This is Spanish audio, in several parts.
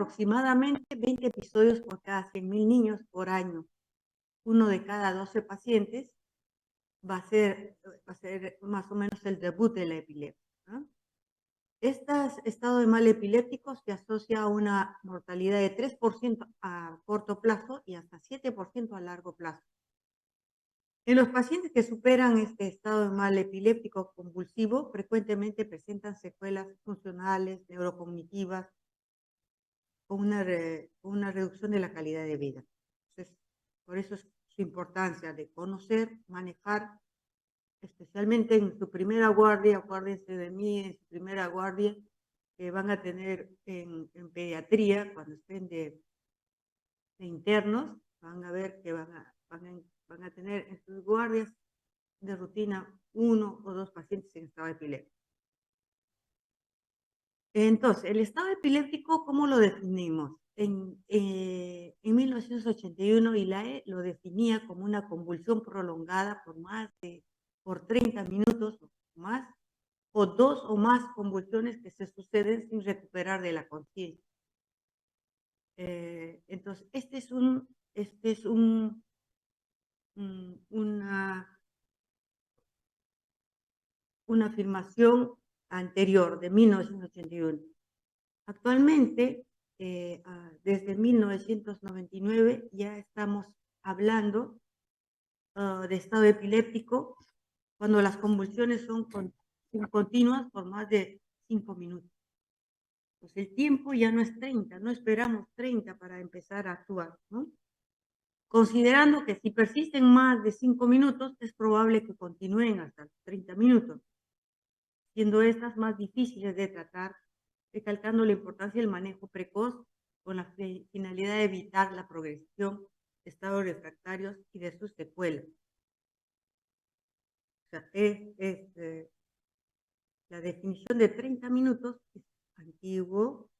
aproximadamente 20 episodios por cada 100.000 niños por año. Uno de cada 12 pacientes va a ser más o menos el debut de la epilepsia, ¿no? Este estado de mal epiléptico se asocia a una mortalidad de 3% a corto plazo y hasta 7% a largo plazo. En los pacientes que superan este estado de mal epiléptico convulsivo, frecuentemente presentan secuelas funcionales, neurocognitivas o una reducción de la calidad de vida. Entonces, por eso es su importancia de conocer, manejar, especialmente en su primera guardia. Acuérdense de mí, en su primera guardia que van a tener en pediatría, cuando estén de internos, van a ver que van a tener en sus guardias de rutina 1 o 2 pacientes en estado epiléptico. Entonces, el estado epiléptico, ¿cómo lo definimos? En 1981, ILAE lo definía como una convulsión prolongada por 30 minutos o más, o 2 o más convulsiones que se suceden sin recuperar de la conciencia. Entonces, este es una afirmación anterior de 1981. Actualmente, desde 1999 ya estamos hablando de estado epiléptico cuando las convulsiones son continuas por más de 5 minutos. Pues el tiempo ya no es 30, no esperamos 30 para empezar a actuar, ¿no? Considerando que si persisten más de 5 minutos, es probable que continúen hasta los 30 minutos, siendo estas más difíciles de tratar, recalcando la importancia del manejo precoz con la finalidad de evitar la progresión de estados refractarios y de sus secuelas. O sea, la definición de 30 minutos es antiguo.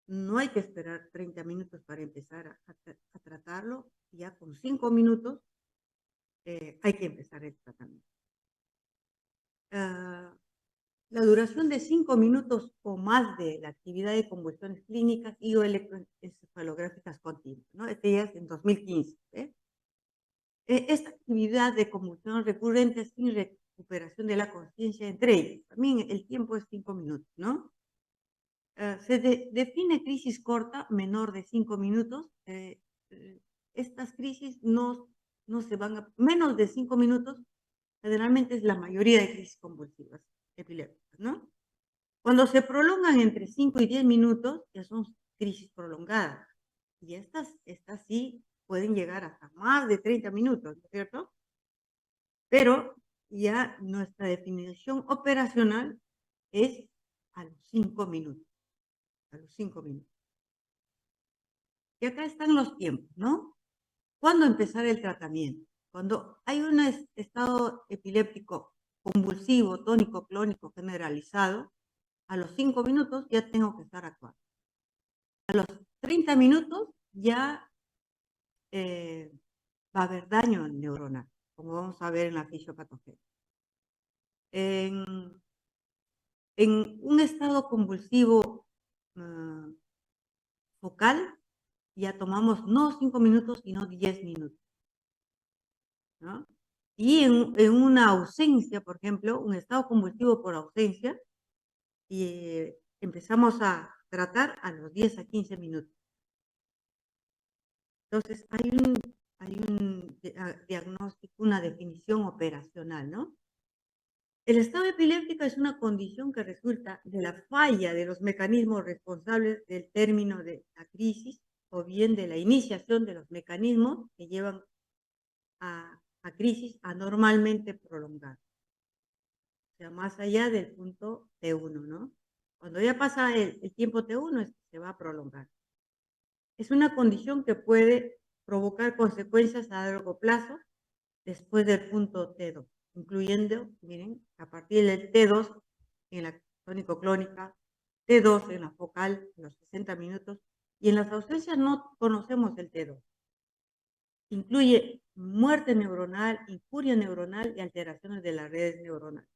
No hay que esperar 30 minutos para empezar a tratarlo. Ya con 5 minutos hay que empezar el tratamiento. La duración de 5 minutos o más de la actividad de convulsiones clínicas y o electroencefalográficas continuas, ¿no? Este ya es en 2015. Esta actividad de convulsiones recurrentes sin recuperación de la conciencia entre ellas. También el tiempo es 5 minutos, ¿no? Se define crisis corta, menor de 5 minutos. Estas crisis no se van a... Menos de 5 minutos, generalmente es la mayoría de crisis convulsivas epilépticas, ¿no? Cuando se prolongan entre 5 y 10 minutos, ya son crisis prolongadas. Y estas sí pueden llegar hasta más de 30 minutos, ¿no es cierto? Pero ya nuestra definición operacional es a los 5 minutos. A los 5 minutos. Y acá están los tiempos, ¿no? ¿Cuándo empezar el tratamiento? Cuando hay un estado epiléptico convulsivo, tónico, clónico, generalizado, a los 5 minutos ya tengo que estar actuando. A los 30 minutos ya va a haber daño neuronal, como vamos a ver en la fisiopatología. En un estado convulsivo focal, ya tomamos no 5 minutos, sino 10 minutos, ¿no? Y en una ausencia, por ejemplo, un estado convulsivo por ausencia, y empezamos a tratar a los 10 a 15 minutos. Entonces, hay un diagnóstico, una definición operacional, ¿no? El estado epiléptico es una condición que resulta de la falla de los mecanismos responsables del término de la crisis o bien de la iniciación de los mecanismos que llevan a crisis anormalmente prolongadas. O sea, más allá del punto T1, ¿no? Cuando ya pasa el tiempo T1 es que se va a prolongar. Es una condición que puede provocar consecuencias a largo plazo después del punto T2, incluyendo, miren, a partir del T2 en la tónico-clónica, T2 en la focal, en los 60 minutos, y en las ausencias no conocemos el T2. Incluye muerte neuronal, injuria neuronal y alteraciones de las redes neuronales.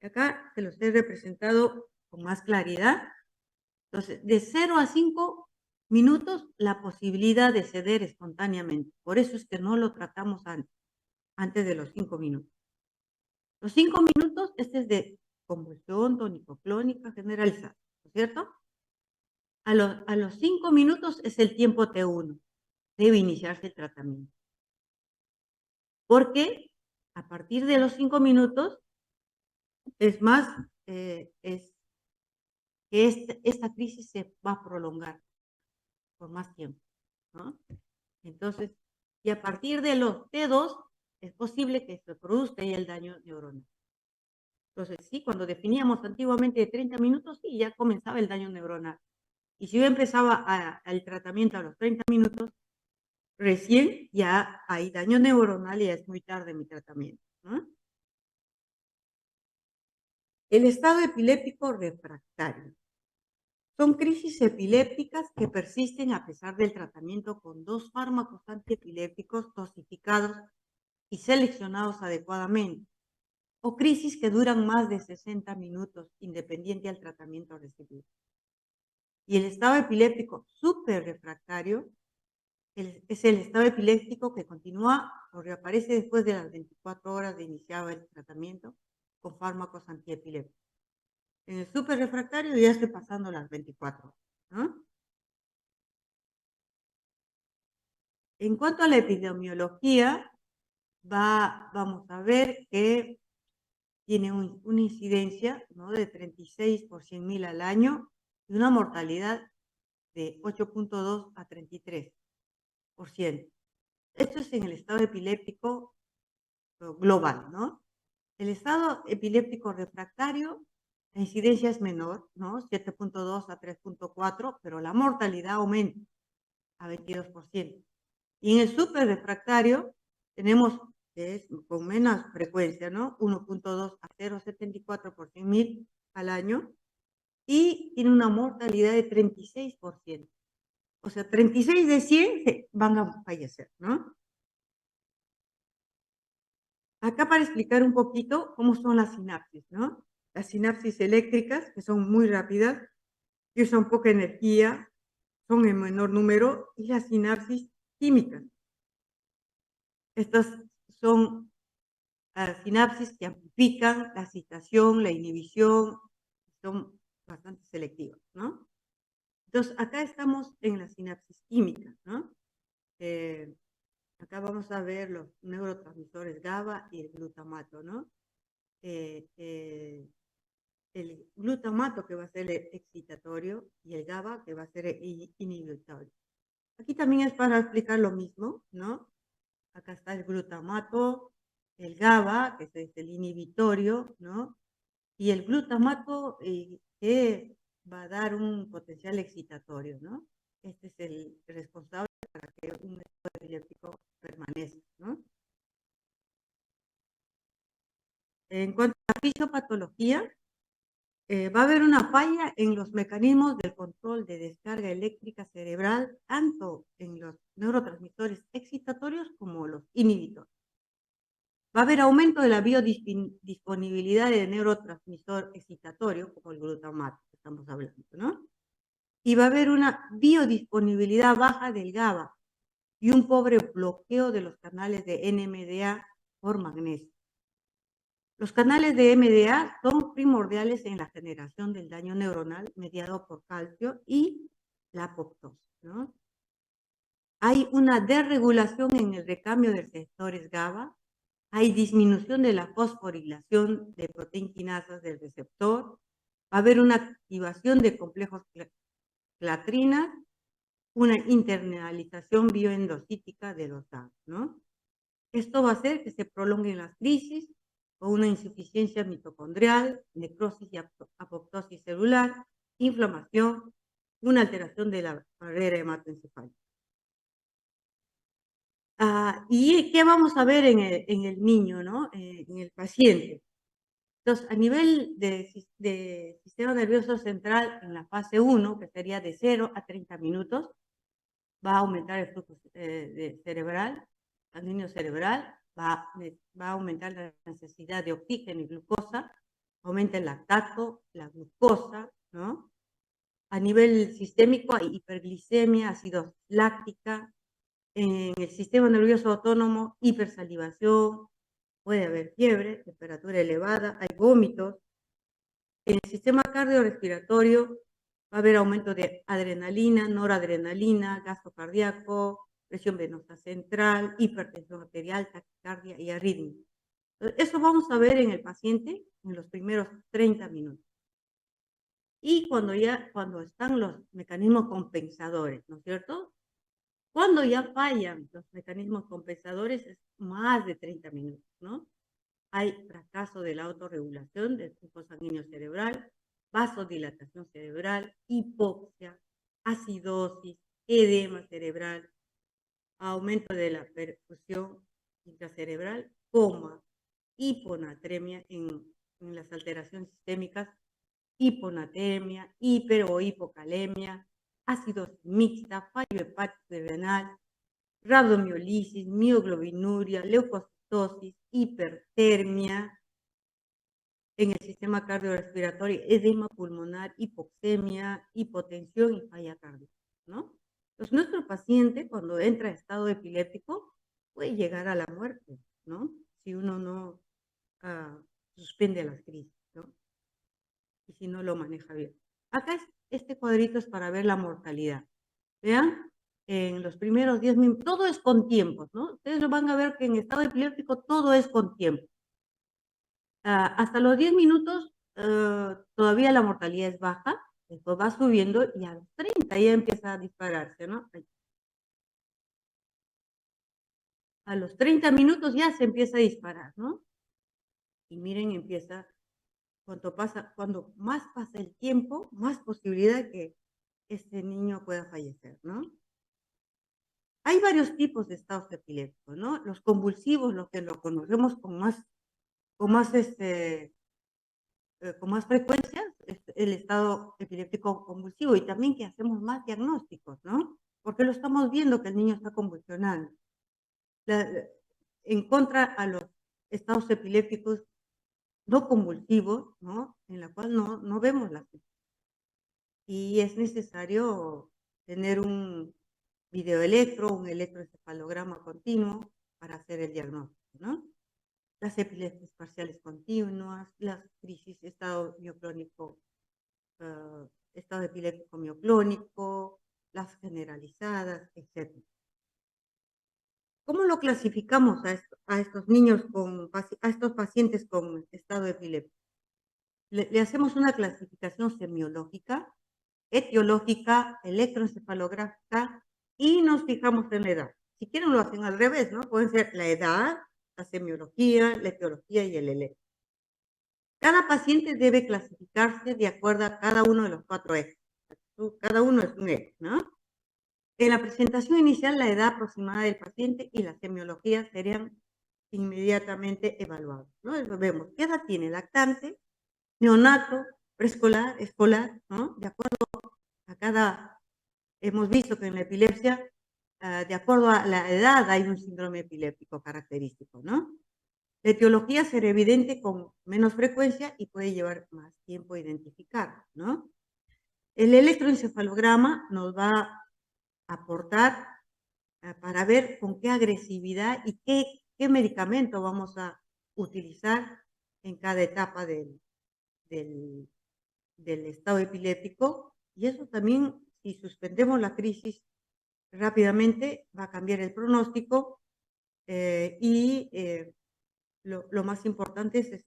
Acá se los he representado con más claridad. Entonces, de 0 a 5 minutos, la posibilidad de ceder espontáneamente. Por eso es que no lo tratamos antes de los 5 minutos. Los 5 minutos, este es de convulsión tónico-clónica generalizada, ¿no es cierto? A los 5 minutos es el tiempo T1, debe iniciarse el tratamiento. Porque a partir de los 5 minutos es más, es que esta crisis se va a prolongar por más tiempo, ¿no? Entonces, y a partir de los T2 es posible que se produzca ya el daño neuronal. Entonces, sí, cuando definíamos antiguamente de 30 minutos, sí, ya comenzaba el daño neuronal. Y si yo empezaba el tratamiento a los 30 minutos, recién ya hay daño neuronal y ya es muy tarde mi tratamiento, ¿no? El estado epiléptico refractario. Son crisis epilépticas que persisten a pesar del tratamiento con 2 fármacos antiepilépticos dosificados y seleccionados adecuadamente, o crisis que duran más de 60 minutos, independiente al tratamiento recibido. Y el estado epiléptico superrefractario es el estado epiléptico que continúa o reaparece después de las 24 horas de iniciado el tratamiento con fármacos antiepilépticos. En el superrefractario ya estoy pasando las 24 horas, ¿no? En cuanto a la epidemiología, vamos a ver que tiene una incidencia, ¿no?, de 36 por 100.000 al año y una mortalidad de 8.2 a 33%. Esto es en el estado epiléptico global, ¿no? El estado epiléptico refractario, la incidencia es menor, ¿no? 7.2 a 3.4, pero la mortalidad aumenta a 22%. Y en el superrefractario tenemos, que es con menos frecuencia, ¿no? 1.2 a 0.74 por 100.000 al año y tiene una mortalidad de 36%. O sea, 36 de 100 van a fallecer, ¿no? Acá para explicar un poquito cómo son las sinapsis, ¿no? Las sinapsis eléctricas, que son muy rápidas, que usan poca energía, son en menor número, y las sinapsis químicas. Estas son sinapsis que amplifican la excitación, la inhibición, son bastante selectivas, ¿no? Entonces, acá estamos en la sinapsis química, ¿no? Acá vamos a ver los neurotransmisores GABA y el glutamato, ¿no? El glutamato que va a ser el excitatorio y el GABA que va a ser el inhibitorio. Aquí también es para explicar lo mismo, ¿no? Acá está el glutamato, el GABA, que es el inhibitorio, ¿no? Y el glutamato que va a dar un potencial excitatorio, ¿no? Este es el responsable para que un estado epiléptico permanezca, ¿no? En cuanto a la fisiopatología, va a haber una falla en los mecanismos del control de descarga eléctrica cerebral, tanto en los neurotransmisores excitatorios como los inhibitores. Va a haber aumento de la biodisponibilidad de neurotransmisor excitatorio, como el glutamato que estamos hablando, ¿no? Y va a haber una biodisponibilidad baja del GABA y un pobre bloqueo de los canales de NMDA por magnesio. Los canales de MDA son primordiales en la generación del daño neuronal mediado por calcio y la apoptosis, ¿no? Hay una desregulación en el recambio de receptores GABA, hay disminución de la fosforilación de proteínquinasas del receptor, va a haber una activación de complejos clatrina, una internalización bioendocítica de los GABA, ¿no? Esto va a hacer que se prolonguen las crisis o una insuficiencia mitocondrial, necrosis y apoptosis celular, inflamación, una alteración de la barrera hematoencefálica. ¿Y qué vamos a ver en el niño, ¿no? En el paciente? Entonces, a nivel de sistema nervioso central, en la fase 1, que sería de 0 a 30 minutos, va a aumentar el flujo cerebral, sanguíneo cerebral, va a aumentar la necesidad de oxígeno y glucosa, aumenta el lactato, la glucosa, ¿no? A nivel sistémico hay hiperglicemia, acidosis láctica. En el sistema nervioso autónomo, hipersalivación, puede haber fiebre, temperatura elevada, hay vómitos. En el sistema cardiorrespiratorio va a haber aumento de adrenalina, noradrenalina, gasto cardíaco, presión venosa central, hipertensión arterial, taquicardia y arritmia. Eso vamos a ver en el paciente en los primeros 30 minutos. Y cuando están los mecanismos compensadores, ¿no es cierto? Cuando ya fallan los mecanismos compensadores es más de 30 minutos, ¿no? Hay fracaso de la autorregulación del flujo sanguíneo cerebral, vasodilatación cerebral, hipoxia, acidosis, edema cerebral, aumento de la perfusión intracerebral, coma, hiponatremia en las alteraciones sistémicas, hiponatremia, hiper o hipocalemia, acidosis mixta, fallo hepático y renal, rabdomiolisis, mioglobinuria, leucocitosis, hipertermia en el sistema cardiorrespiratorio, edema pulmonar, hipoxemia, hipotensión y falla cardíaca, ¿no? Entonces, nuestro paciente, cuando entra en estado epiléptico, puede llegar a la muerte, ¿no? Si uno no suspende las crisis, ¿no? Y si no lo maneja bien. Acá este cuadrito es para ver la mortalidad. Vean, en los primeros 10 minutos, todo es con tiempos, ¿no? Ustedes lo van a ver que en estado epiléptico todo es con tiempo. Hasta los 10 minutos todavía la mortalidad es baja, después va subiendo y a los 30 ya empieza a dispararse, ¿no? A los 30 minutos ya se empieza a disparar, ¿no? Y miren, cuando más pasa el tiempo, más posibilidad que este niño pueda fallecer, ¿no? Hay varios tipos de estados epilépticos, ¿no? Los convulsivos, los que lo conocemos con más frecuencia, es el estado epiléptico convulsivo, y también que hacemos más diagnósticos, ¿no? Porque lo estamos viendo que el niño está convulsionando. En contra a los estados epilépticos no convulsivos, ¿no? En la cual no vemos la y es necesario tener un videoelectro, un electroencefalograma continuo para hacer el diagnóstico, ¿no? Las epilepsias parciales continuas, las crisis, estado mioclónico, estado epiléptico mioclónico, las generalizadas, etc. ¿Cómo lo clasificamos a estos niños a estos pacientes con estado epiléptico? Le hacemos una clasificación semiológica, etiológica, electroencefalográfica y nos fijamos en la edad. Si quieren lo hacen al revés, ¿no? Pueden ser la edad, la semiología, la etiología y el electro. Cada paciente debe clasificarse de acuerdo a cada uno de los 4 ejes. Cada uno es un eje, ¿no? En la presentación inicial, la edad aproximada del paciente y la semiología serían inmediatamente evaluados, ¿no? Entonces vemos qué edad tiene lactante, neonato, preescolar, escolar, ¿no? De acuerdo a cada, hemos visto que en la epilepsia, de acuerdo a la edad hay un síndrome epiléptico característico, ¿no? La etiología será evidente con menos frecuencia y puede llevar más tiempo identificar, ¿no? El electroencefalograma nos va a aportar para ver con qué agresividad y qué medicamento vamos a utilizar en cada etapa del estado epiléptico. Y eso también, si suspendemos la crisis rápidamente, va a cambiar el pronóstico y lo más importante es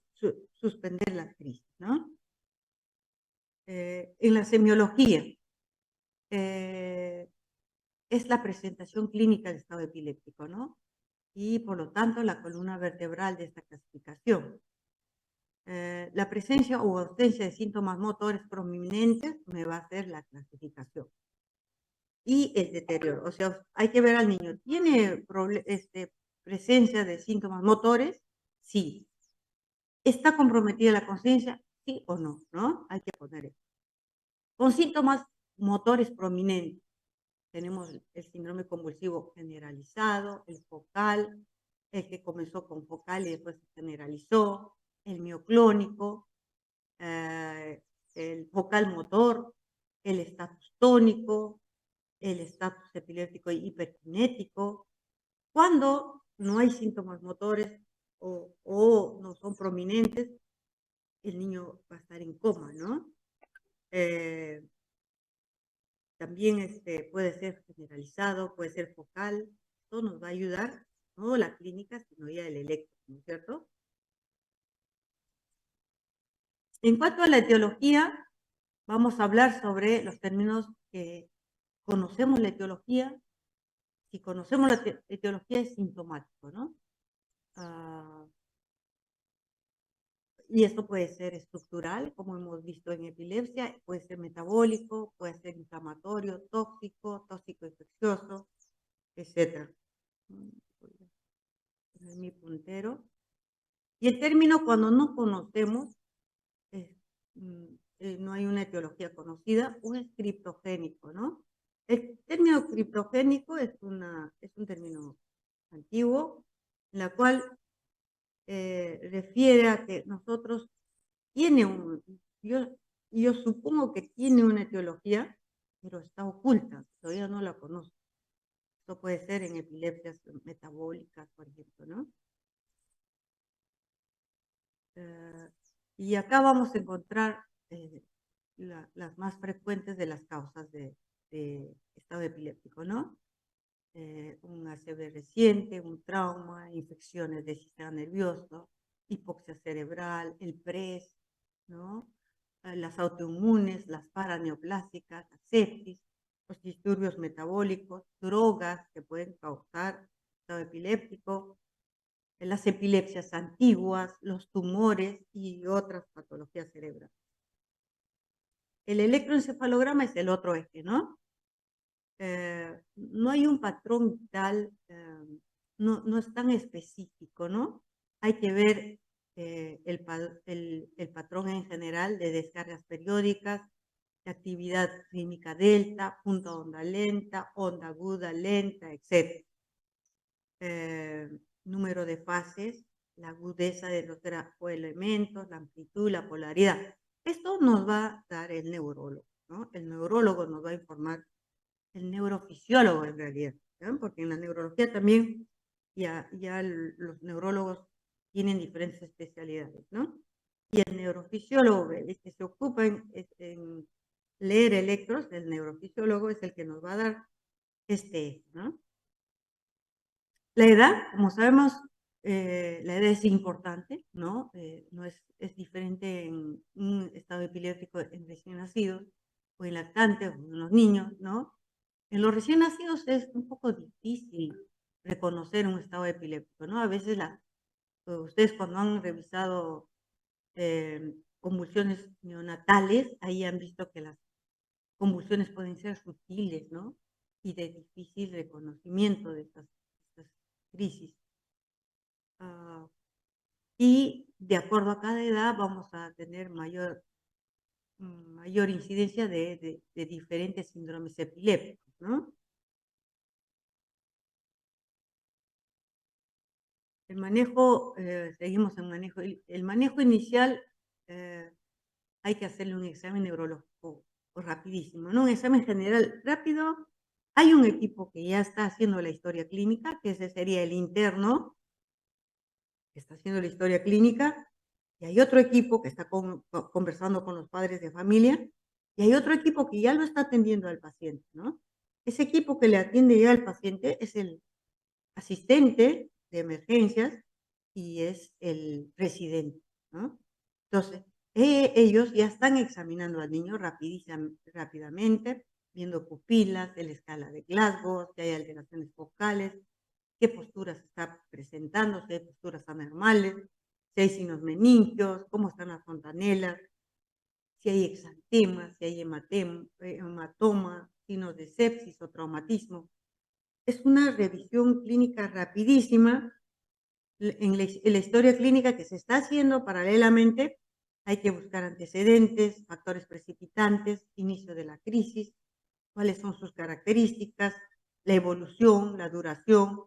suspender la crisis, ¿no? En la semiología, es la presentación clínica del estado epiléptico, ¿no? Y por lo tanto la columna vertebral de esta clasificación. La presencia o ausencia de síntomas motores prominentes me va a hacer la clasificación. Y el deterioro, o sea, hay que ver al niño, ¿tiene presencia de síntomas motores? Sí. ¿Está comprometida la conciencia? Sí o no, ¿no? Hay que poner eso. Con síntomas motores prominentes, tenemos el síndrome convulsivo generalizado, el focal, el que comenzó con focal y después se generalizó, el mioclónico, el focal motor, el estatus tónico, el estatus epiléptico hiperkinético. Cuando no hay síntomas motores o no son prominentes, el niño va a estar en coma, ¿no? Eh, También puede ser generalizado, puede ser focal. Esto nos va a ayudar, no la clínica, sino ya el electro, ¿no es cierto? En cuanto a la etiología, vamos a hablar sobre los términos que conocemos la etiología. Si conocemos la etiología es sintomático, ¿no? Ah, y esto puede ser estructural, como hemos visto en epilepsia, puede ser metabólico, puede ser inflamatorio, tóxico, tóxico infeccioso, etcétera. Voy a poner mi puntero. Y el término cuando no conocemos, es, no hay una etiología conocida, o es criptogénico, ¿no? El término criptogénico es un término antiguo, en la cual refiere a que nosotros tiene un, yo, yo supongo que tiene una etiología, pero está oculta, todavía no la conozco. Esto puede ser en epilepsias metabólicas, por ejemplo, ¿no? Eh, y acá vamos a encontrar las más frecuentes de las causas de estado epiléptico, ¿no? Un ACV reciente, un trauma, infecciones del sistema nervioso, hipoxia cerebral, el PRES, ¿no? Las autoinmunes, las paraneoplásicas, la sepsis, los disturbios metabólicos, drogas que pueden causar estado epiléptico, las epilepsias antiguas, los tumores y otras patologías cerebrales. El electroencefalograma es el otro eje, ¿no? No hay un patrón tal, no es tan específico, ¿no? Hay que ver el patrón en general de descargas periódicas, de actividad clínica delta, punta onda lenta, onda aguda lenta, etc. Número de fases, la agudeza de los grafoelementos, la amplitud, la polaridad. Esto nos va a dar el neurólogo, ¿no? El neurólogo nos va a informar, el neurofisiólogo en realidad, ¿no? Porque en la neurología también ya los neurólogos tienen diferentes especialidades, ¿no? Y el neurofisiólogo, el que se ocupa en leer electros, el neurofisiólogo es el que nos va a dar ¿no? La edad, como sabemos, la edad es importante, ¿no? No es diferente en un estado epiléptico en recién nacidos, o en lactantes, o en los niños, ¿no? En los recién nacidos es un poco difícil reconocer un estado epiléptico, ¿no? A veces ustedes cuando han revisado convulsiones neonatales, ahí han visto que las convulsiones pueden ser sutiles, ¿no? Y de difícil reconocimiento de estas crisis. Y de acuerdo a cada edad vamos a tener mayor incidencia de diferentes síndromes epilépticos, ¿no? El manejo, seguimos en manejo. El manejo inicial, eh, hay que hacerle un examen neurológico rapidísimo, ¿no? Un examen general rápido. Hay un equipo que ya está haciendo la historia clínica, que ese sería el interno, que está haciendo la historia clínica, y hay otro equipo que está conversando con los padres de familia, y hay otro equipo que ya lo está atendiendo al paciente, ¿no? Ese equipo que le atiende ya al paciente es el asistente de emergencias y es el residente, ¿no? Entonces, ellos ya están examinando al niño rápidamente, viendo pupilas, la escala de Glasgow, si hay alteraciones focales, qué posturas está presentando, si hay posturas anormales, si hay signos meningios, cómo están las fontanelas, si hay exantemas, si hay hematoma, signos de sepsis o traumatismo. Es una revisión clínica rapidísima. En la historia clínica que se está haciendo paralelamente, hay que buscar antecedentes, factores precipitantes, inicio de la crisis, cuáles son sus características, la evolución, la duración,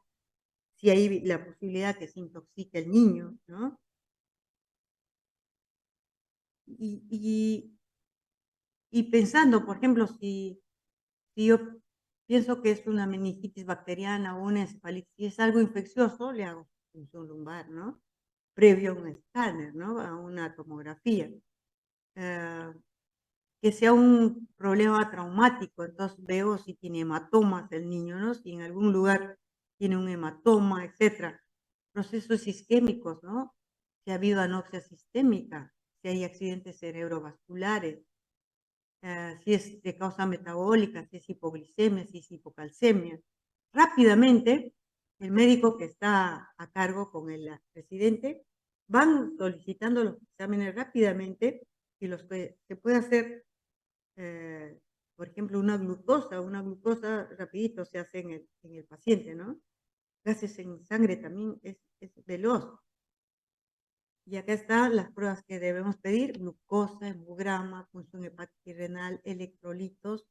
si hay la posibilidad que se intoxique el niño, ¿no? Y Y pensando, por ejemplo, si yo pienso que es una meningitis bacteriana o una encefalitis, si es algo infeccioso, le hago punción lumbar, ¿no? Previo a un escáner, ¿no? A una tomografía. Eh, que sea un problema traumático, entonces veo si tiene hematomas el niño, ¿no? Si en algún lugar tiene un hematoma, etcétera. Procesos isquémicos, ¿no? Si ha habido anoxia sistémica, si hay accidentes cerebrovasculares, si es de causa metabólica, si es hipoglicemia, si es hipocalcemia. Rápidamente, el médico que está a cargo con el residente van solicitando los exámenes rápidamente y los que se puede hacer, eh, por ejemplo, una glucosa rapidito se hace en el paciente, ¿no? Gases en sangre también es veloz. Y acá están las pruebas que debemos pedir: glucosa, hemograma, función hepática y renal, electrolitos,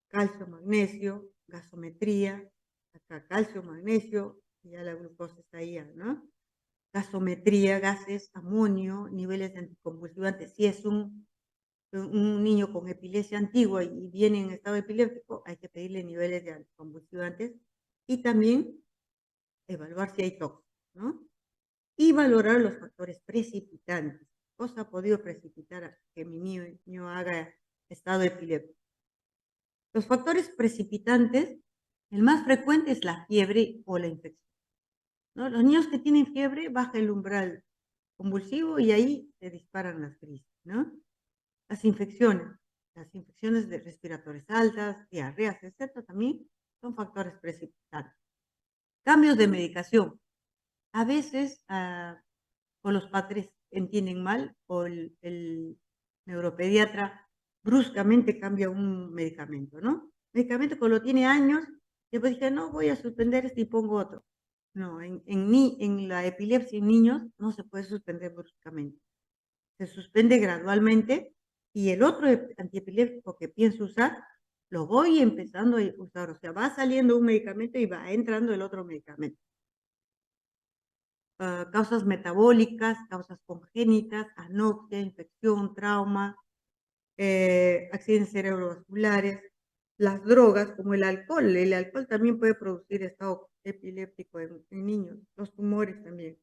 calcio, magnesio, gasometría, acá calcio, magnesio, y ya la glucosa está ahí, ¿no? Gasometría, gases, amonio, niveles de anticonvulsivantes. Si es un niño con epilepsia antigua y viene en estado epiléptico, hay que pedirle niveles de anticonvulsivantes y también evaluar si hay tos, ¿no? Y valorar los factores precipitantes. Cosa ha podido precipitar a que mi niño haga estado epiléptico. Los factores precipitantes, el más frecuente es la fiebre o la infección, ¿no? Los niños que tienen fiebre baja el umbral convulsivo y ahí se disparan las crisis, ¿no? Las infecciones de respiratorias altas, diarreas, etcétera, también son factores precipitantes. Cambios de medicación. A veces, o los padres entienden mal, o el neuropediatra bruscamente cambia un medicamento, ¿no? Medicamento que lo tiene años, después dice, no, voy a suspender este y pongo otro. No, en la epilepsia en niños no se puede suspender bruscamente. Se suspende gradualmente y el otro antiepiléptico que pienso usar, lo voy empezando a usar. O sea, va saliendo un medicamento y va entrando el otro medicamento. Causas metabólicas, causas congénitas, anoxia, infección, trauma, accidentes cerebrovasculares, las drogas como el alcohol. El alcohol también puede producir estado epiléptico en niños, los tumores también,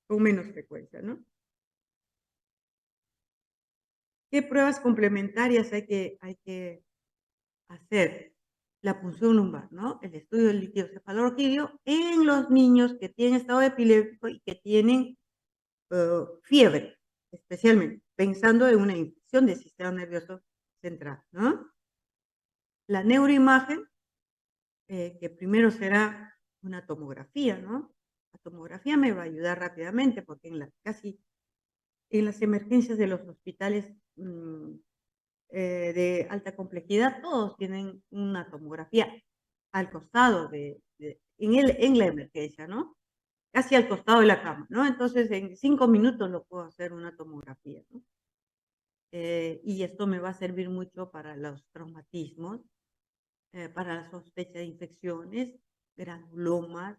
con menos frecuencia, ¿no? ¿Qué pruebas complementarias hay que hacer? La punción lumbar, ¿no? El estudio del líquido cefalorraquídeo en los niños que tienen estado epiléptico y que tienen fiebre, especialmente, pensando en una infección del sistema nervioso central, ¿no? La neuroimagen, que primero será una tomografía, ¿no? La tomografía me va a ayudar rápidamente porque casi en las emergencias de los hospitales de alta complejidad, todos tienen una tomografía al costado en la emergencia, ¿no? Casi al costado de la cama, ¿no? Entonces, en 5 minutos lo puedo hacer una tomografía, ¿no? Y esto me va a servir mucho para los traumatismos, para la sospecha de infecciones, granulomas,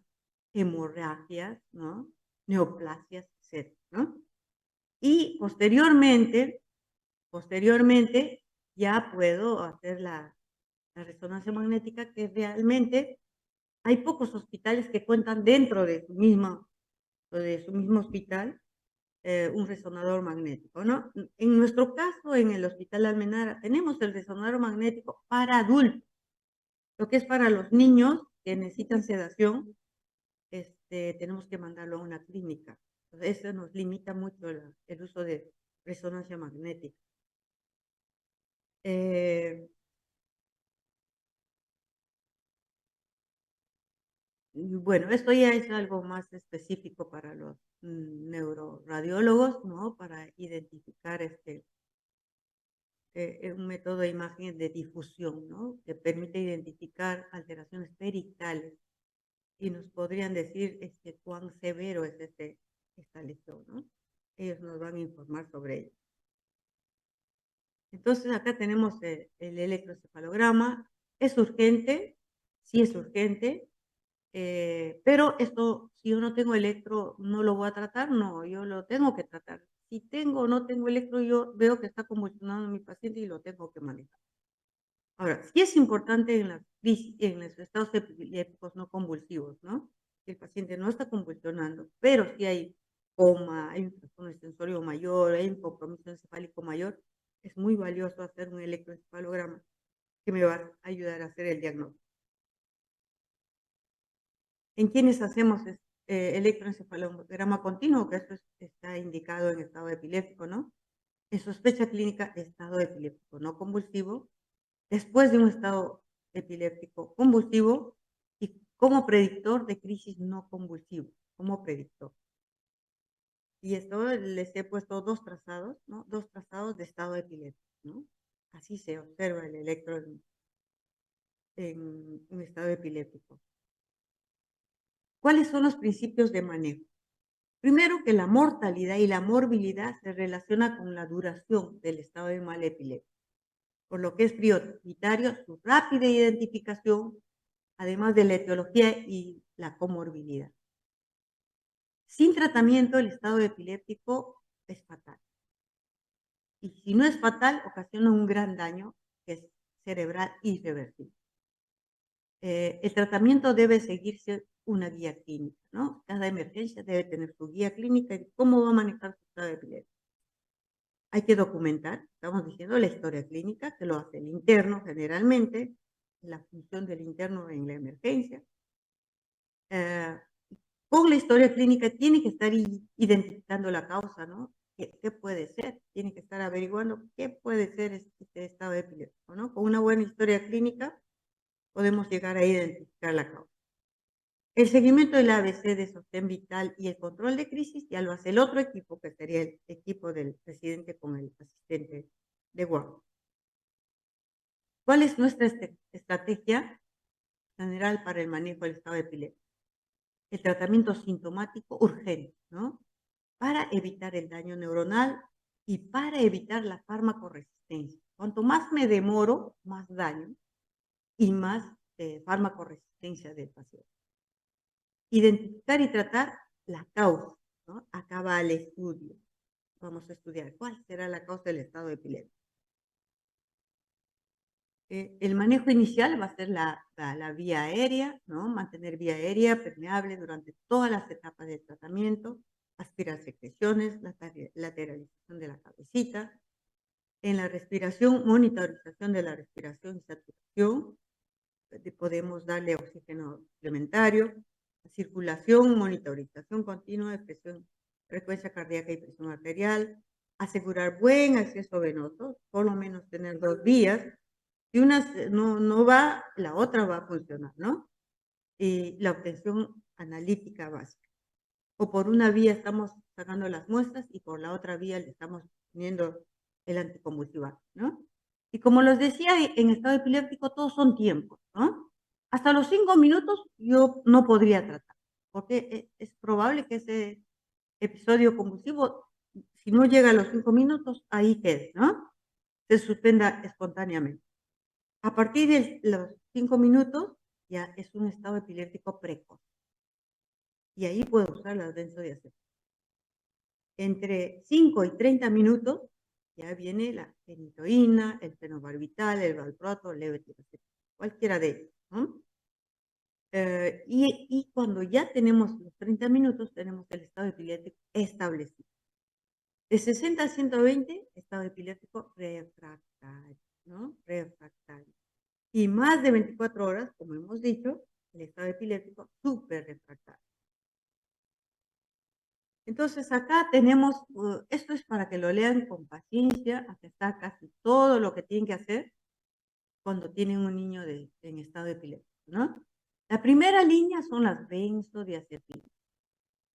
hemorragias, ¿no? Neoplasias, etcétera, ¿no? Y posteriormente ya puedo hacer la resonancia magnética, que realmente hay pocos hospitales que cuentan dentro de su mismo hospital un resonador magnético, ¿no? En nuestro caso, en el Hospital Almenara, tenemos el resonador magnético para adultos. Lo que es para los niños que necesitan sedación, tenemos que mandarlo a una clínica. Entonces, eso nos limita mucho el uso de resonancia magnética. Eh, bueno, esto ya es algo más específico para los neuroradiólogos, ¿no? Para identificar un método de imagen de difusión, ¿no? Que permite identificar alteraciones peritales y nos podrían decir cuán severo es esta lesión, ¿no? Ellos nos van a informar sobre ello. Entonces, acá tenemos el electroencefalograma. ¿Es urgente? Sí es urgente. Pero esto, si yo no tengo electro, ¿no lo voy a tratar? No, yo lo tengo que tratar si tengo o no tengo electro, yo veo que está convulsionando mi paciente y lo tengo que manejar. Ahora, sí es importante en las crisis, en los estados epilépticos no convulsivos, ¿no? Si el paciente no está convulsionando, pero si hay coma, hay un trastorno extensorio mayor, hay un compromiso encefálico mayor, es muy valioso hacer un electroencefalograma que me va a ayudar a hacer el diagnóstico. En quienes hacemos electroencefalograma continuo, que está indicado en estado epiléptico, ¿no? En sospecha clínica, estado epiléptico no convulsivo, después de un estado epiléptico convulsivo y como predictor de crisis no convulsivo, como predictor. Y esto les he puesto 2 trazados, ¿no? 2 trazados de estado epiléptico, ¿no? Así se observa el electro en un estado epiléptico. ¿Cuáles son los principios de manejo? Primero, que la mortalidad y la morbilidad se relaciona con la duración del estado de mal epiléptico, por lo que es prioritario su rápida identificación, además de la etiología y la comorbilidad. Sin tratamiento, el estado epiléptico es fatal. Y si no es fatal, ocasiona un gran daño que es cerebral irreversible. El tratamiento debe seguirse una guía clínica, ¿no? Cada emergencia debe tener su guía clínica y cómo va a manejar su estado epiléptico. Hay que documentar, estamos diciendo, la historia clínica, que lo hace el interno generalmente, la función del interno en la emergencia. Eh, con la historia clínica tiene que estar identificando la causa, ¿no? ¿Qué puede ser? Tiene que estar averiguando qué puede ser este estado epiléptico, ¿no? Con una buena historia clínica podemos llegar a identificar la causa. El seguimiento del ABC de sostén vital y el control de crisis ya lo hace el otro equipo, que sería el equipo del residente con el asistente de guardia. ¿Cuál es nuestra estrategia general para el manejo del estado epiléptico? El tratamiento sintomático urgente, ¿no? Para evitar el daño neuronal y para evitar la farmacoresistencia. Cuanto más me demoro, más daño y más farmacoresistencia del paciente. Identificar y tratar la causa, ¿no? Acaba el estudio. Vamos a estudiar cuál será la causa del estado epiléptico. El manejo inicial va a ser la vía aérea, ¿no? Mantener vía aérea permeable durante todas las etapas del tratamiento, aspirar secreciones, la lateralización de la cabecita. En la respiración, monitorización de la respiración y saturación. Podemos darle oxígeno suplementario. La circulación, monitorización continua de presión, frecuencia cardíaca y presión arterial. Asegurar buen acceso venoso, por lo menos tener 2 vías. Si una no va, la otra va a funcionar, ¿no? Y la obtención analítica básica. O por una vía estamos sacando las muestras y por la otra vía le estamos poniendo el anticonvulsivante, ¿no? Y como les decía, en estado epiléptico todos son tiempos, ¿no? Hasta los 5 minutos yo no podría tratar, porque es probable que ese episodio convulsivo, si no llega a los 5 minutos, ahí quede, ¿no? Se suspenda espontáneamente. A partir de los 5 minutos ya es un estado epiléptico precoz. Y ahí puedo usar las benzodiazepinas. Entre 5 y 30 minutos ya viene la fenitoína, el fenobarbital, el valproato, el levetiracetam, cualquiera de ellos, ¿no? Y cuando ya tenemos los 30 minutos, tenemos el estado epiléptico establecido. De 60 a 120, estado epiléptico refractario, ¿no? Refractario. Y más de 24 horas, como hemos dicho, el estado epiléptico súper refractario. Entonces acá tenemos, esto es para que lo lean con paciencia, hasta está casi todo lo que tienen que hacer cuando tienen un niño en estado epiléptico, ¿no? La primera línea son las benzodiazepinas.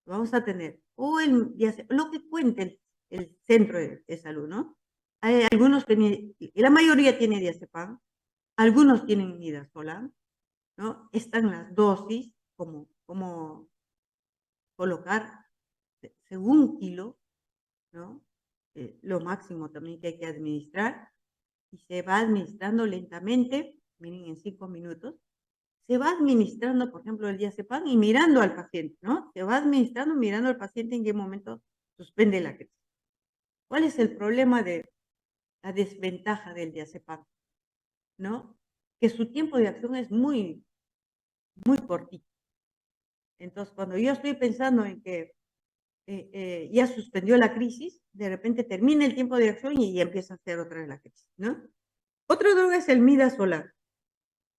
Vamos a tener, o lo que cuente el centro de salud, ¿no? Hay algunos que la mayoría tiene diazepam, algunos tienen midazolam, ¿no? Están las dosis, como colocar según kilo, ¿no? Lo máximo también que hay que administrar, y se va administrando lentamente, miren, en 5 minutos, se va administrando, por ejemplo, el diazepam y mirando al paciente, ¿no? Se va administrando mirando al paciente en qué momento suspende la crisis. ¿Cuál es el problema de la desventaja del diazepam? ¿No? Que su tiempo de acción es muy, muy cortito. Entonces, cuando yo estoy pensando en que ya suspendió la crisis, de repente termina el tiempo de acción y empieza a hacer otra vez la crisis, ¿no? Otra droga es el midazolam.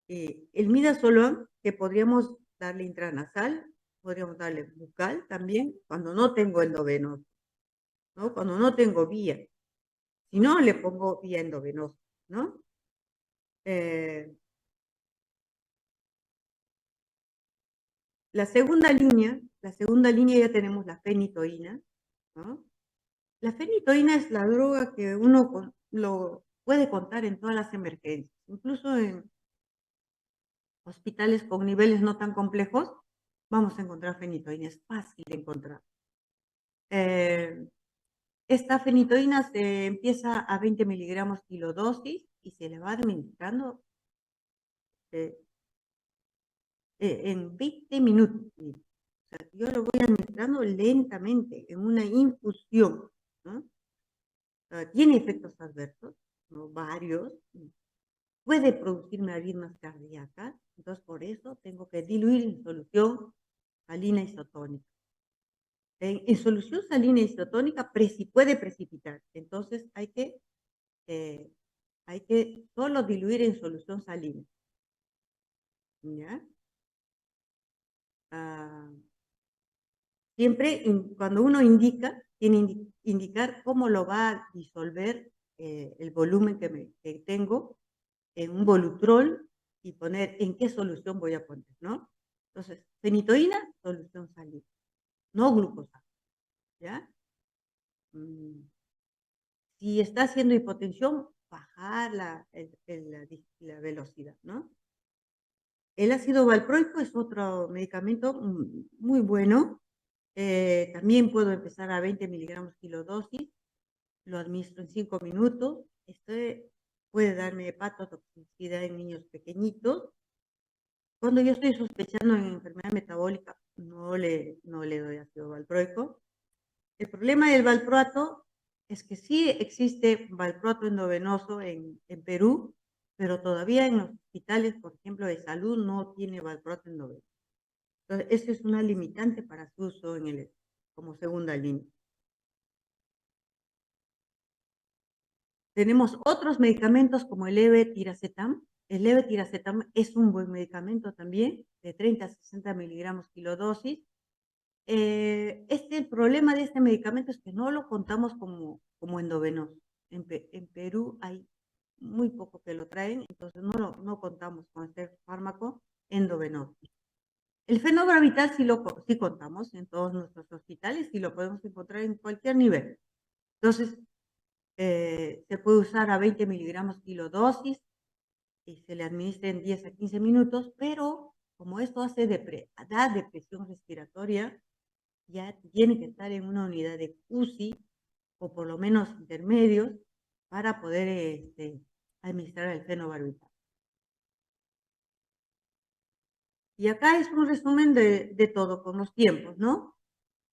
El midazolam, que podríamos darle intranasal, podríamos darle bucal también, cuando no tengo endovenoso, ¿no? Cuando no tengo vía. Si no, le pongo vía endovenosa, ¿no? Eh, la segunda línea ya tenemos la fenitoína, ¿no? La fenitoína es la droga que uno lo puede contar en todas las emergencias, incluso en hospitales con niveles no tan complejos, vamos a encontrar fenitoína, es fácil de encontrar. Eh, Esta fenitoína se empieza a 20 miligramos kilodosis y se le va administrando eh, en 20 minutos. Mire. O sea, yo lo voy administrando lentamente, en una infusión, ¿no? Tiene efectos adversos, ¿no? Varios. Puede producirme arritmias cardíacas, entonces por eso tengo que diluir en solución salina isotónica. En solución salina isotónica puede precipitar, entonces eh, hay que solo diluir en solución salina. ¿Ya? Ah, siempre cuando uno indica, tiene que indicar cómo lo va a disolver el volumen que tengo en un volutrol y poner en qué solución voy a poner, ¿no? Entonces, fenitoína, solución salina, no glucosa, ¿ya? Mm, Si está haciendo hipotensión, bajar la velocidad, ¿no? El ácido valproico es otro medicamento muy bueno. También puedo empezar a 20 miligramos kilodosis. Lo administro en 5 minutos. Este puede darme hepatotoxicidad en niños pequeñitos. Cuando yo estoy sospechando en enfermedad metabólica, no le doy ácido valproico. El problema del valproato es que sí existe valproato endovenoso en Perú, pero todavía en los hospitales, por ejemplo, de salud, no tiene valproato endovenoso. Entonces, esa es una limitante para su uso como segunda línea. Tenemos otros medicamentos como el levetiracetam. El levetiracetam es un buen medicamento también, de 30 a 60 miligramos kilodosis. El problema de este medicamento es que no lo contamos como endovenoso. En Perú hay muy poco que lo traen, entonces no contamos con este fármaco endovenoso. El fenobarbital sí contamos en todos nuestros hospitales y lo podemos encontrar en cualquier nivel. Entonces, se puede usar a 20 miligramos kilodosis y se le administra en 10 a 15 minutos, pero como esto da depresión respiratoria, ya tiene que estar en una unidad de UCI o por lo menos intermedios para poder administrar el fenobarbital. Y acá es un resumen de todo con los tiempos, ¿no?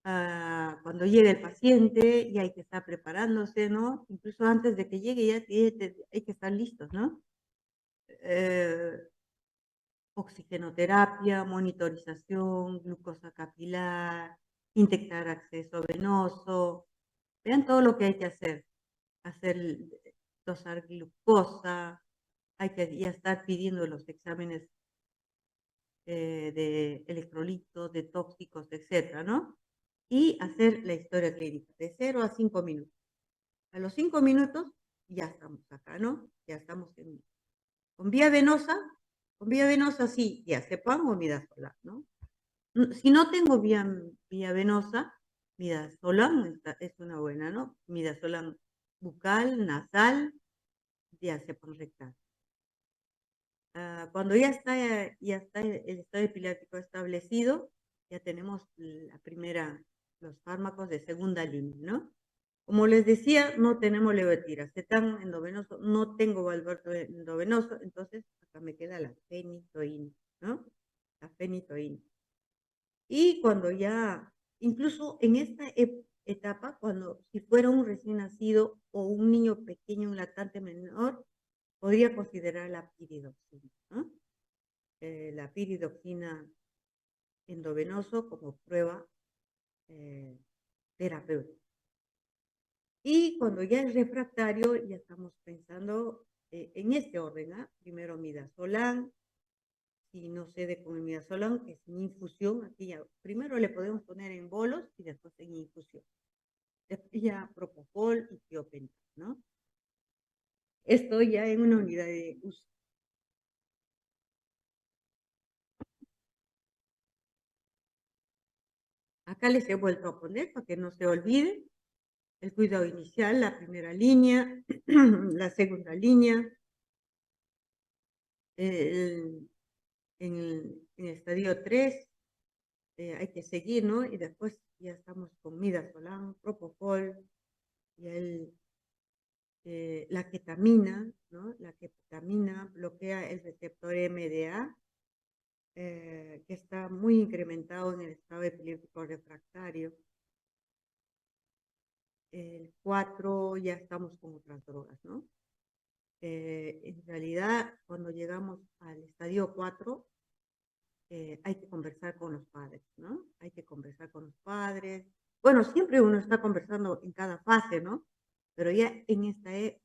Cuando llega el paciente ya hay que estar preparándose, ¿no? Incluso antes de que llegue ya hay que estar listos, ¿no? Eh, Oxigenoterapia, monitorización, glucosa capilar, inyectar acceso venoso. Vean todo lo que hay que hacer, dosar glucosa, hay que ya estar pidiendo los exámenes de electrolitos, de tóxicos, etcétera, ¿no? Y hacer la historia clínica de 0 a 5 minutos. A los 5 minutos ya estamos acá, ¿no? Ya estamos con vía venosa sí, diazepam o midazolam, ¿no? Si no tengo vía venosa, midazolam es una buena, ¿no? Midazolam bucal, nasal, diazepam rectal. Cuando ya está el estado epiléptico establecido, ya tenemos los fármacos de segunda línea, ¿no? Como les decía, no tenemos levetiracetam endovenoso, no tengo valproato endovenoso, entonces acá me queda la fenitoína, ¿no? La fenitoína. Y cuando ya, incluso en esta etapa, cuando si fuera un recién nacido o un niño pequeño, un lactante menor, podría considerar la piridoxina, ¿no? La piridoxina endovenoso como prueba eh, terapéutica. Y cuando ya es refractario, ya estamos pensando en este orden, ¿ah? Primero midazolam, si no cede con el midazolam, que es en infusión, aquí ya, primero le podemos poner en bolos y después en infusión. Después ya propofol y tiopental, ¿no? Esto ya en una unidad de uso. Acá les he vuelto a poner para que no se olvide el cuidado inicial, la primera línea, la segunda línea, el, en el estadio 3 hay que seguir, ¿no? Y después ya estamos con midazolam, propofol, y la ketamina, ¿no? La ketamina bloquea el receptor MDA, que está muy incrementado en el estado epiléptico refractario. El 4 ya estamos con otras drogas, ¿no? En realidad, cuando llegamos al estadio 4, hay que conversar con los padres, ¿no? Hay que conversar con los padres. Bueno, siempre uno está conversando en cada fase, ¿no? Pero ya en este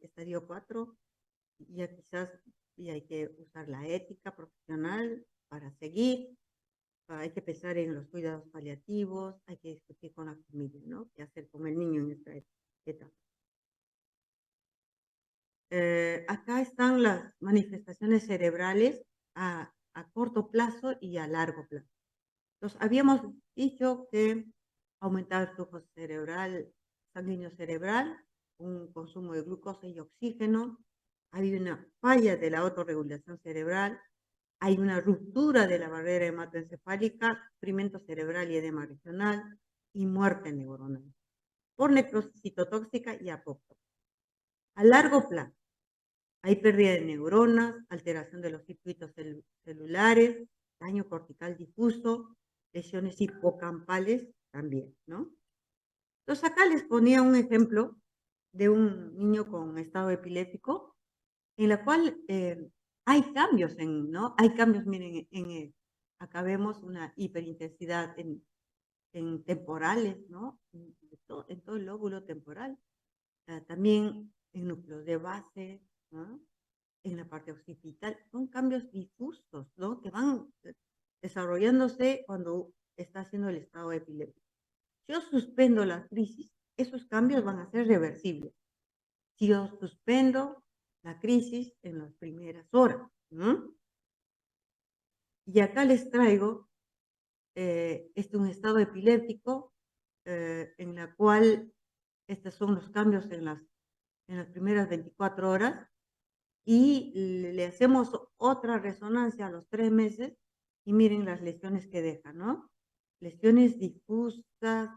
estadio 4, ya quizás ya hay que usar la ética profesional para seguir. Hay que pensar en los cuidados paliativos, hay que discutir con la familia, ¿no? ¿Qué hacer con el niño en esta etapa? Acá están las manifestaciones cerebrales a corto plazo y a largo plazo. Entonces, habíamos dicho que aumentar el flujo cerebral, sanguíneo cerebral, un consumo de glucosa y oxígeno, hay una falla de la autorregulación cerebral, hay una ruptura de la barrera hematoencefálica, sufrimiento cerebral y edema regional y muerte neuronal por necrosis citotóxica y apoptosis. A largo plazo, hay pérdida de neuronas, alteración de los circuitos celulares, daño cortical difuso, lesiones hipocampales también, ¿no? Entonces acá les ponía un ejemplo de un niño con estado epiléptico en la cual hay cambios ¿no? Hay cambios, miren, acá vemos una hiperintensidad en temporales, ¿no? En todo el lóbulo temporal, también en núcleos de base, ¿no? En la parte occipital, son cambios difusos, ¿no? Que van desarrollándose cuando está haciendo el estado epiléptico. Si yo suspendo la crisis, esos cambios van a ser reversibles. Si yo suspendo la crisis en las primeras horas, ¿no? Y acá les traigo un estado epiléptico en la cual estos son los cambios en las primeras 24 horas y le hacemos otra resonancia a los 3 meses y miren las lesiones que deja, ¿no? Lesiones difusas,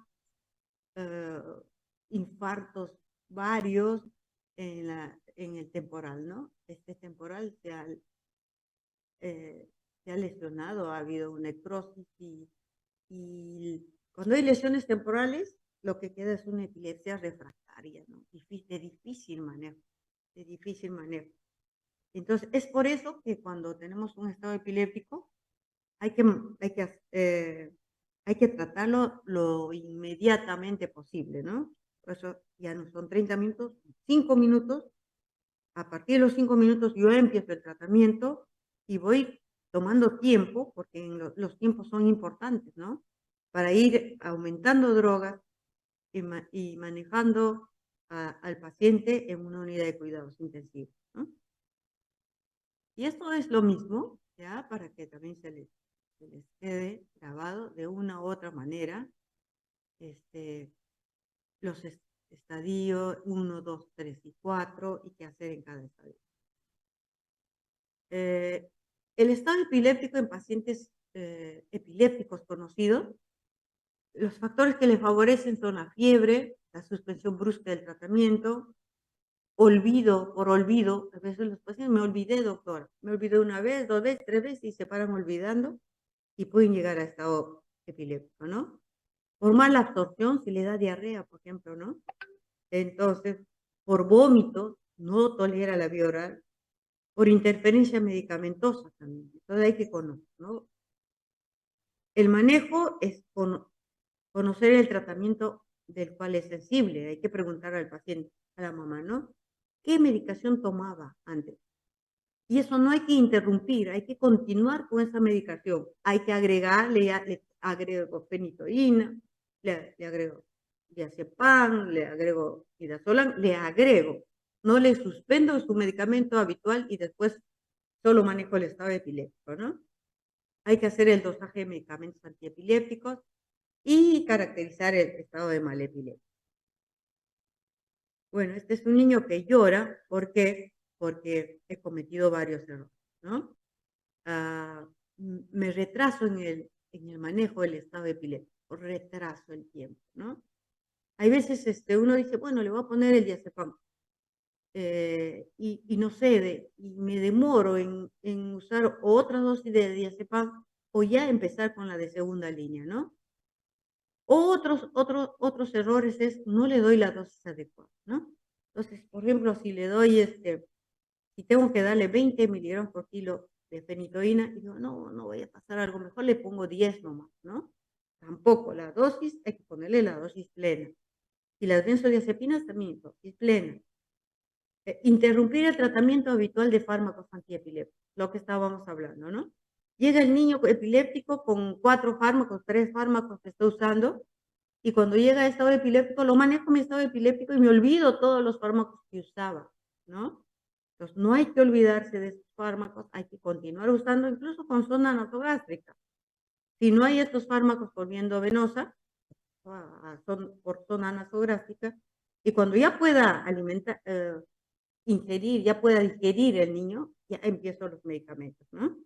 eh, infartos varios en el temporal, ¿no? Este temporal se ha lesionado, ha habido una necrosis y cuando hay lesiones temporales, lo que queda es una epilepsia refractaria, ¿no? De difícil manejo, de difícil manejo. Entonces, es por eso que cuando tenemos un estado epiléptico, hay que, hay que, hay que tratarlo lo inmediatamente posible, ¿no? Por eso ya no son 30 minutos, 5 minutos. A partir de los 5 minutos yo empiezo el tratamiento y voy tomando tiempo, porque los tiempos son importantes, ¿no? Para ir aumentando drogas y manejando al paciente en una unidad de cuidados intensivos, ¿no? Y esto es lo mismo, ¿ya? Para que también se les quede grabado de una u otra manera, este, los estadios 1, 2, 3 y 4 y qué hacer en cada estadio. El estado epiléptico en pacientes epilépticos conocidos, los factores que le favorecen son la fiebre, la suspensión brusca del tratamiento, olvido, a veces los pacientes me olvidé, doctor, me olvidé una vez, 2 veces, 3 veces y se paran olvidando y pueden llegar a estado epiléptico, ¿no? por mala absorción, si le da diarrea, por ejemplo, ¿no? Entonces, por vómitos, no tolera la vía oral, por interferencia medicamentosa también. Entonces hay que conocer, ¿no? El manejo es conocer el tratamiento del cual es sensible. Hay que preguntar al paciente, a la mamá, ¿no? ¿Qué medicación tomaba antes? Y eso no hay que interrumpir, hay que continuar con esa medicación. Hay que agregarle, le agrego fenitoína, le agrego diazepam, le agrego midazolam, le agrego. No le suspendo su medicamento habitual y después solo manejo el estado epiléptico, ¿no? Hay que hacer el dosaje de medicamentos antiepilépticos y caracterizar el estado de malepilepsia. Bueno, este es un niño que llora, ¿por qué? Porque he cometido varios errores, ¿no? Me retraso en el manejo del estado epiléptico, retraso el tiempo, ¿no? Hay veces uno dice, bueno, le voy a poner el diazepam, y no cede, y me demoro en usar otra dosis de diazepam o ya empezar con la de segunda línea, ¿no? Otros errores es no le doy la dosis adecuada, ¿no? Entonces, por ejemplo, si le doy si tengo que darle 20 miligramos por kilo de fenitoína, digo, no, no voy a pasar algo, mejor le pongo 10 nomás, ¿no? Tampoco, la dosis hay que ponerle la dosis plena. Y las benzodiazepinas también, dosis plena. Interrumpir el tratamiento habitual de fármacos antiepilépticos, lo que estábamos hablando, ¿no? Llega el niño epiléptico con 4 fármacos, 3 fármacos que está usando, y cuando llega a estado epiléptico, lo manejo mi estado epiléptico y me olvido todos los fármacos que usaba, ¿no? Entonces, no hay que olvidarse de estos fármacos, hay que continuar usando incluso con sonda nasogástrica. Si no hay estos fármacos por vía endovenosa, son por zona nasográfica, y cuando ya pueda ingerir, ya pueda digerir el niño, ya empiezo los medicamentos, ¿no?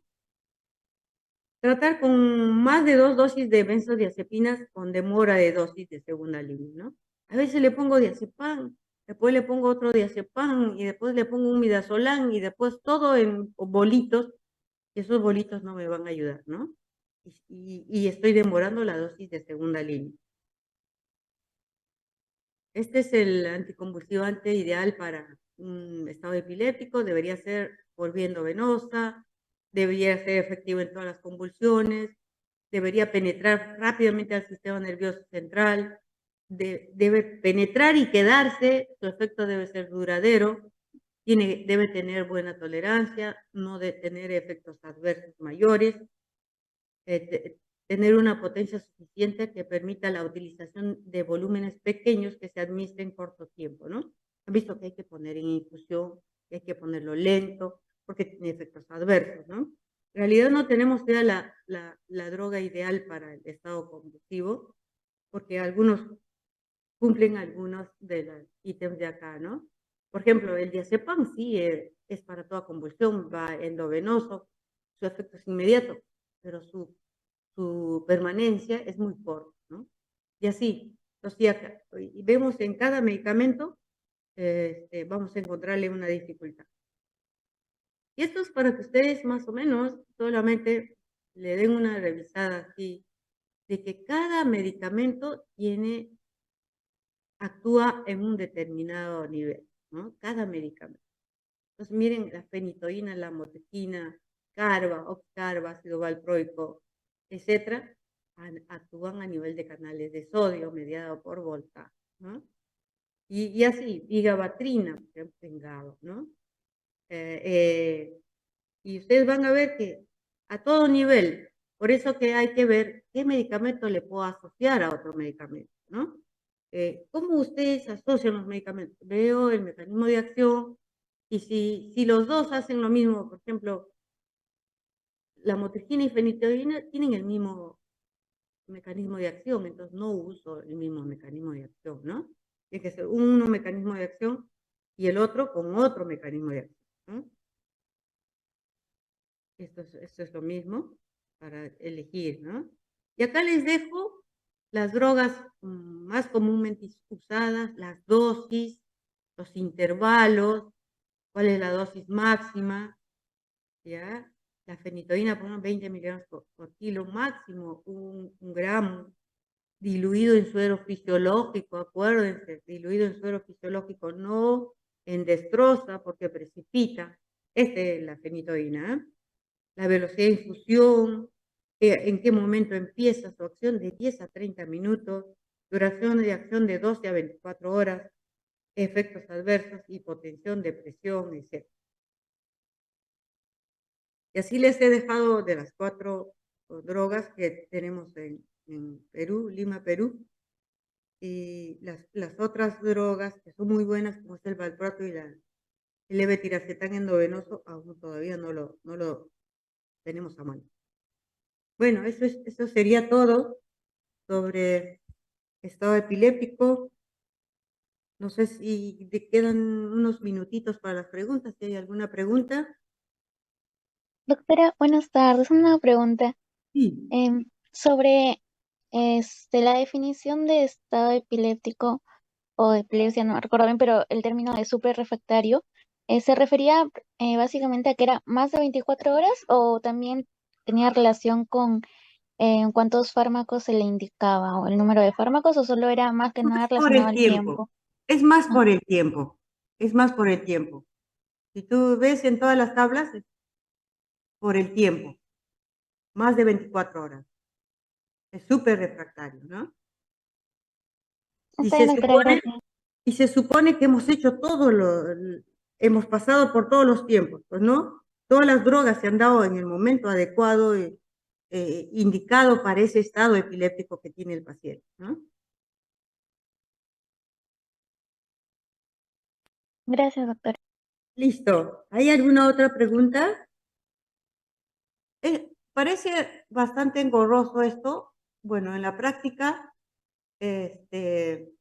Tratar con más de 2 dosis de benzodiazepinas con demora de dosis de segunda línea, ¿no? A veces le pongo diazepam, después le pongo otro diazepam y después le pongo un midazolam y después todo en bolitos, y esos bolitos no me van a ayudar, ¿no? Y estoy demorando la dosis de segunda línea. Este es el anticonvulsivante ideal para un estado epiléptico, debería ser por vía endovenosa, debería ser efectivo en todas las convulsiones, debería penetrar rápidamente al sistema nervioso central, debe penetrar y quedarse, su efecto debe ser duradero, debe tener buena tolerancia, no de tener efectos adversos mayores, tener una potencia suficiente que permita la utilización de volúmenes pequeños que se administren en corto tiempo, ¿no? Han visto que hay que poner en infusión, que hay que ponerlo lento, porque tiene efectos adversos, ¿no? En realidad no tenemos ya la droga ideal para el estado convulsivo, porque algunos cumplen algunos de los ítems de acá, ¿no? Por ejemplo, el diazepam sí es para toda convulsión, va endovenoso, su efecto es inmediato, pero su permanencia es muy corta, ¿no? Y así, entonces, y vemos en cada medicamento, vamos a encontrarle una dificultad. Y esto es para que ustedes más o menos solamente le den una revisada así, de que cada medicamento actúa en un determinado nivel, ¿no? Cada medicamento. Entonces, miren, la fenitoína, la motriptina, carba, oxcarba, ácido valproico, etcétera, actúan a nivel de canales de sodio mediado por voltaje, ¿no? Y así, vigabatrina, por ejemplo, en GABA, ¿no? Eh, eh, y ustedes van a ver que a todo nivel, por eso que hay que ver qué medicamento le puedo asociar a otro medicamento, ¿no? ¿Cómo ustedes asocian los medicamentos? Veo el mecanismo de acción y si los dos hacen lo mismo, por ejemplo, la motricina y fenitoína tienen el mismo mecanismo de acción, entonces no uso el mismo mecanismo de acción, ¿no? Tiene que ser uno mecanismo de acción y el otro con otro mecanismo de acción, ¿no? Esto es lo mismo para elegir, ¿no? Y acá les dejo las drogas más comúnmente usadas, las dosis, los intervalos, cuál es la dosis máxima, ¿ya? La fenitoína, por ejemplo, 20 miligramos por kilo, máximo un gramo. diluido en suero fisiológico, acuérdense, diluido en suero fisiológico, no en destroza porque precipita. Esta es la fenitoína, ¿eh? La velocidad de infusión, en qué momento empieza su acción, de 10 a 30 minutos, duración de acción de 12 a 24 horas, efectos adversos, hipotensión, depresión, etc. Y así les he dejado de las 4 drogas que tenemos en Perú, Lima, Perú, y las otras drogas que son muy buenas, como es el valproato y el levetiracetam endovenoso, aún todavía no lo tenemos a mano. Bueno, eso sería todo sobre estado epiléptico. No sé si te quedan unos minutitos para las preguntas, si hay alguna pregunta. Doctora, buenas tardes. Una pregunta Sí. sobre la definición de estado epiléptico o epilepsia, no recuerdo bien, pero el término de superrefractario se refería básicamente a que era más de 24 horas o también tenía relación con cuántos fármacos se le indicaba o el número de fármacos o solo era más que nada Más por relacionado el al tiempo. tiempo. Es más Ah, por el tiempo. Es más por el tiempo. Si tú ves en todas las tablas, es por el tiempo. Más de 24 horas. Es súper refractario, ¿no? Y está bien, se doctora, supone, gracias. y se supone que hemos hecho hemos pasado por todos los tiempos, pues, ¿no? Todas las drogas se han dado en el momento adecuado, indicado para ese estado epiléptico que tiene el paciente, ¿no? Gracias, doctora. Listo. ¿Hay alguna otra pregunta? Parece bastante engorroso esto. Bueno, en la práctica, este,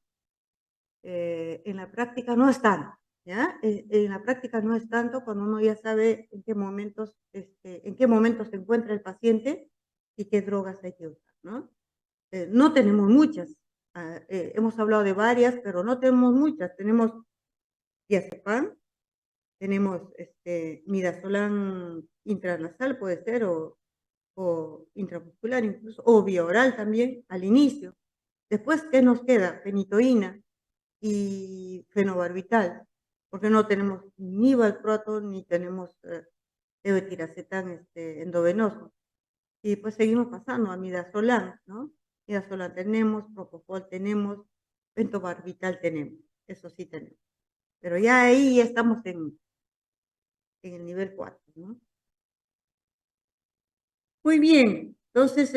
en la práctica no es tanto, ¿ya? En la práctica no es tanto cuando uno ya sabe en qué momentos se encuentra el paciente y qué drogas hay que usar, ¿no? No tenemos muchas. Hemos hablado de varias, pero no tenemos muchas. Tenemos diazepam, tenemos midazolam intranasal, puede ser, o intramuscular incluso, o vía oral también al inicio. Después, ¿qué nos queda? Fenitoína y fenobarbital, porque no tenemos ni valproato ni tenemos levetiracetam endovenoso. Y pues seguimos pasando a midazolam, ¿no? Midazolam tenemos, propofol tenemos, pentobarbital tenemos, eso sí tenemos. Pero ya ahí ya estamos en el nivel 4, ¿no? Muy bien, entonces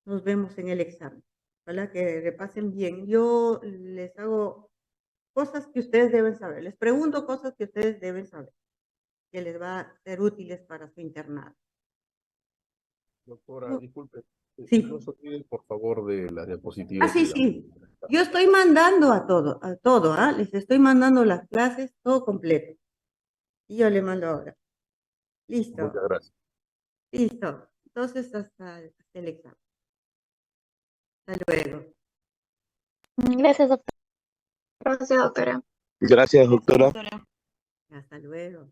nos vemos en el examen. Ojalá que repasen bien. Yo les hago cosas que ustedes deben saber. Les pregunto cosas que ustedes deben saber, que les va a ser útiles para su internado. Doctora, disculpe, no Sí. se olvide por favor de las Ah, diapositivas sí, y la... sí. Yo estoy mandando a todo, ¿ah? Les estoy mandando las clases, todo completo. Y yo le mando ahora. Muchas Listo, gracias. listo. Entonces, hasta el examen. Hasta luego. Gracias, doctora. Gracias, doctora. Gracias, doctora. Hasta luego.